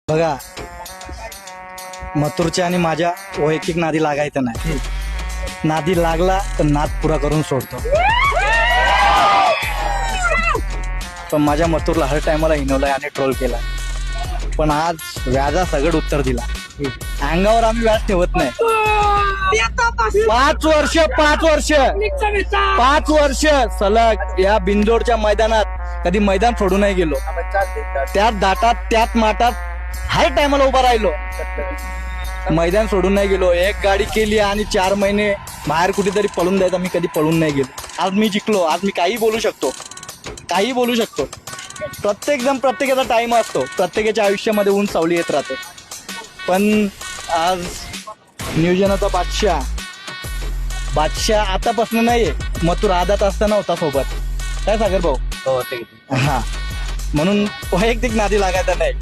बघा, मथुरच्या आणि माझ्या वैयक्तिक नादी लागायचं नाही. नादी लागला तर नाद पुरा करून सोडतो. पण माझ्या मथुरला हर टायमाला हिनवलाय आणि ट्रोल केला. पण आज व्याजा सगळं उत्तर दिला. अंगावर आम्ही व्याज ठेवत नाही. 5 वर्ष सलग या बिंदोडच्या मैदानात कधी मैदान सोडू नाही गेलो. त्यात दाटात त्यात माटात हर टायमाला उभा राहिलो. मैदान सोडून नाही गेलो. एक गाडी केली आणि 4 महिने बाहेर कुठेतरी पळून द्यायचा. मी कधी पळून नाही गेलो. आज मी जिंकलो. आज मी काही बोलू शकतो. प्रत्येक जण प्रत्येकाचा टाइम असतो. प्रत्येकाच्या आयुष्यामध्ये ऊन सावली येत राहते. पण आज नियोजनाचा बादशाह आतापासून नाहीये. मथुर आदात असताना होता सोबत. काय सागर भाऊ? हो. हा, म्हणून वैयक्तिक नादी लागायचा नाही.